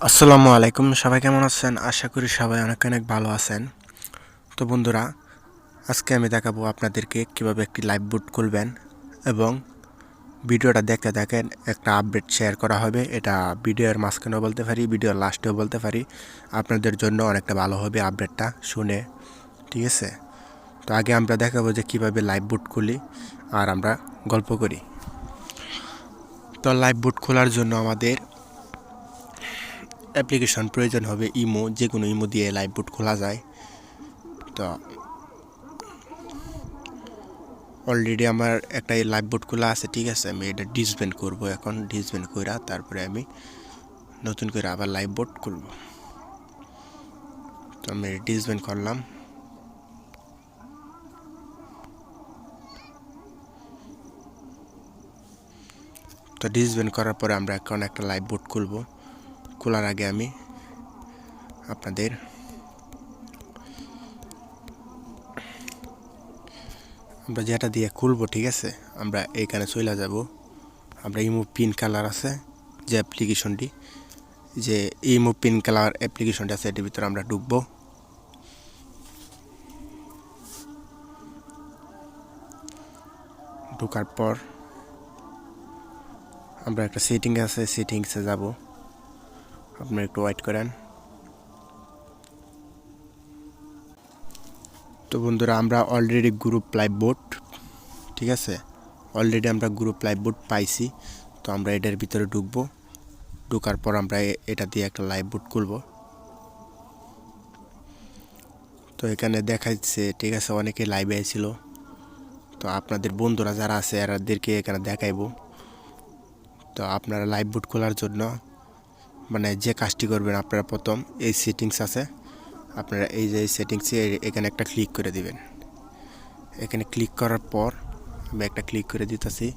আসসালামু আলাইকুম, সবাই কেমন আছেন? আশা করি সবাই অনেক অনেক ভালো আছেন। তো বন্ধুরা, আজকে আমি দেখাবো আপনাদেরকে কিভাবে একটি লাইভ বুট খুলবেন এবং ভিডিওটা দেখতে দেখেন একটা আপডেট শেয়ার করা হবে। এটা ভিডিওর মাঝখানেও বলতে পারি, ভিডিওর লাস্টেও বলতে পারি। আপনাদের জন্য অনেকটা ভালো হবে আপডেটটা শুনে, ঠিক আছে? তো আগে আমরা দেখাবো যে কিভাবে লাইভ বুট খুলি আর আমরা গল্প করি। তো লাইভ বুট খোলার জন্য আমাদের অ্যাপ্লিকেশন প্রয়োজন হবে। ইমো, যে কোনো ইমো দিয়ে লাইভ বুট খোলা যায়। তো অলরেডি আমার একটা লাইভ বুট খোলা আছে, ঠিক আছে? আমি এটা ডিসবেন্ড করব, এখন ডিসবেন্ড কইরা তারপরে আমি নতুন করে আবার লাইভ বুট খুলব। তো আমি ডিসবেন্ড করলাম। তো ডিসবেন্ড করার পরে আমরা এখন একটা লাইভ বুট খুলব। খোলার আগে আমি আপনাদের আমরা যেটা দিয়ে খুলব, ঠিক আছে? আমরা এইখানে চলে যাব। আমরা ইমো পিন কালার আছে যে অ্যাপ্লিকেশনটি, যে ইমো পিন কালার অ্যাপ্লিকেশনটি আছে, এটির ভিতরে আমরা ঢুকবো। ঢোকার পর আমরা একটা সেটিং আছে, সেটিংসে যাব। আপনারা একটু ওয়েট করেন। তো বন্ধুরা, আমরা অলরেডি গ্রুপ লাইভ বুট, ঠিক আছে? অলরেডি আমরা গ্রুপ লাইভ বুট পাইছি। তো আমরা এটার ভিতরে ঢুকবো। ঢোকার পর আমরা এটা দিয়ে একটা লাইভ বুট খুলব। তো এখানে দেখাচ্ছে, ঠিক আছে, অনেকে লাইভে আইছিল। তো আপনাদের বন্ধুরা যারা আছে এরাদেরকে এখানে দেখাইবো। তো আপনারা লাইভ বুট খোলার জন্য মানে যে কাজটি করবেন, আপনারা প্রথম এই সেটিংস আছে, আপনারা এই যে সেটিংসে এখানে একটা ক্লিক করে দিবেন। এখানে ক্লিক করার পর আমি একটা ক্লিক করে দিতেছি।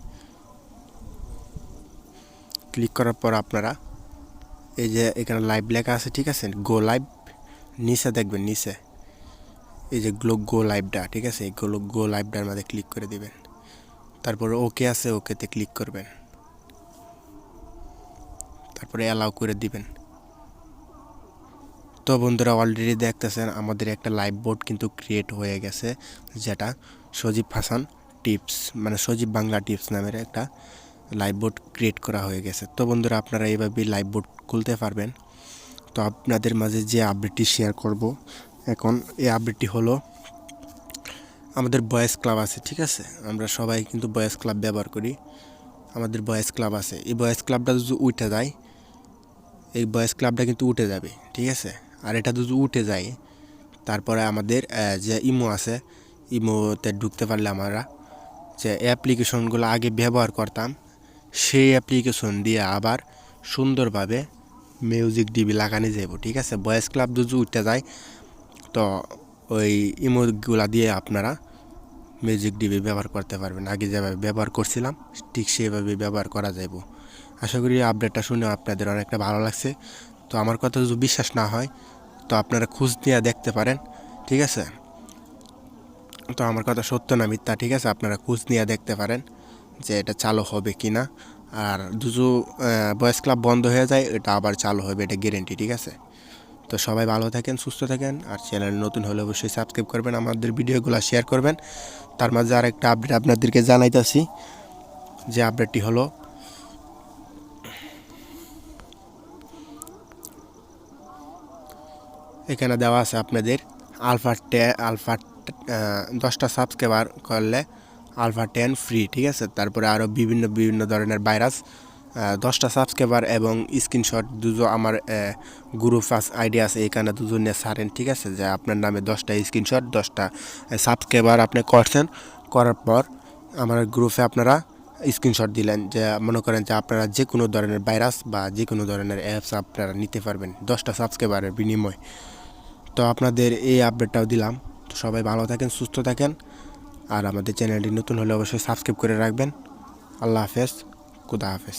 ক্লিক করার পর আপনারা এই যে এখানে লাইভ লেখা আছে, ঠিক আছে? গো লাইভ, নিচে দেখবেন, নিচে এই যে গো লাইভটা, ঠিক আছে? এই গো লাইভটার মধ্যে ক্লিক করে দিবেন। তারপরে ওকে আছে, ওকেতে ক্লিক করবেন। তারপরে অ্যালাউ করে দিবেন। তো বন্ধুরা, অলরেডি দেখতেছেন আমাদের একটা লাইভ বোর্ড কিন্তু ক্রিয়েট হয়ে গেছে, যেটা সজীব হাসান টিপস, মানে সজীব বাংলা টিপস নামের একটা লাইভ বোর্ড ক্রিয়েট করা হয়ে গেছে। তো বন্ধুরা, আপনারা এইভাবেই লাইভ বোর্ড খুলতে পারবেন। তো আপনাদের মাঝে যে আপডেটটি শেয়ার করব এখন, এই আপডেটটি হলো আমাদের বয়েজ ক্লাব আছে, ঠিক আছে? আমরা সবাই কিন্তু বয়েজ ক্লাব ব্যবহার করি। আমাদের বয়েজ ক্লাব আছে, এই বয়েজ ক্লাবটা যদি উঠে যায়, এই বয়েজ ক্লাবটা কিন্তু উঠে যাবে, ঠিক আছে? আর এটা যদি উঠে যায়, তারপরে আমাদের যে ইমো আছে, ইমোতে ঢুকতে পারলে আমরা যে অ্যাপ্লিকেশনগুলো আগে ব্যবহার করতাম, সেই অ্যাপ্লিকেশন দিয়ে আবার সুন্দরভাবে মিউজিক ডিবি লাগানো যাব, ঠিক আছে? বয়েজ ক্লাব যদি উঠে যায়, তো ওই ইমোগুলা দিয়ে আপনারা মিউজিক ডিবি ব্যবহার করতে পারবেন। আগে যেভাবে ব্যবহার করছিলাম ঠিক সেভাবে ব্যবহার করা যাব। আশা করি আপডেটটা শুনে আপনাদের অনেকটা ভালো লাগছে। তো আমার কথা যদি বিশ্বাস না হয়, তো আপনারা খোঁজ নিয়ে দেখতে পারেন, ঠিক আছে? তো আমার কথা সত্য না মিথ্যা, ঠিক আছে? আপনারা খোঁজ নিয়ে দেখতে পারেন যে এটা চালু হবে কি না। আর দুজো বয়েস ক্লাব বন্ধ হয়ে যায়, এটা আবার চালু হবে, এটা গ্যারেন্টি, ঠিক আছে? তো সবাই ভালো থাকেন, সুস্থ থাকেন। আর চ্যানেল নতুন হলে অবশ্যই সাবস্ক্রাইব করবেন, আমাদের ভিডিওগুলো শেয়ার করবেন। তার মাঝে আরেকটা আপডেট আপনাদেরকে জানাইতেছি, যে আপডেটটি হলো এখানে দেওয়া আছে আপনাদের আলফা 10টা সাবস্ক্রাইবার করলে আলফা 10 ফ্রি, ঠিক আছে? তারপরে আরও বিভিন্ন ধরনের ভাইরাস, 10টা সাবস্ক্রাইবার এবং স্ক্রিনশট দুটো আমার গ্রুপ আইডি আছে, এখানে দুজনে ছাড়েন, ঠিক আছে? যে আপনার নামে 10টা স্ক্রিনশট, 10টা সাবস্ক্রাইবার আপনি করছেন, করার পর আমার গ্রুপে আপনারা স্ক্রিনশট দিলেন, যে মনে করেন যে আপনারা যে কোনো ধরনের ভাইরাস বা যে কোনো ধরনের অ্যাপস আপনারা নিতে পারবেন 10টা সাবস্ক্রাইবারের বিনিময়ে। তো আপনাদের এই আপডেটটাও দিলাম। তো সবাই ভালো থাকেন, সুস্থ থাকেন। আর আমাদের চ্যানেলটি নতুন হলে অবশ্যই সাবস্ক্রাইব করে রাখবেন। আল্লাহ হাফেজ, খুদা হাফেজ।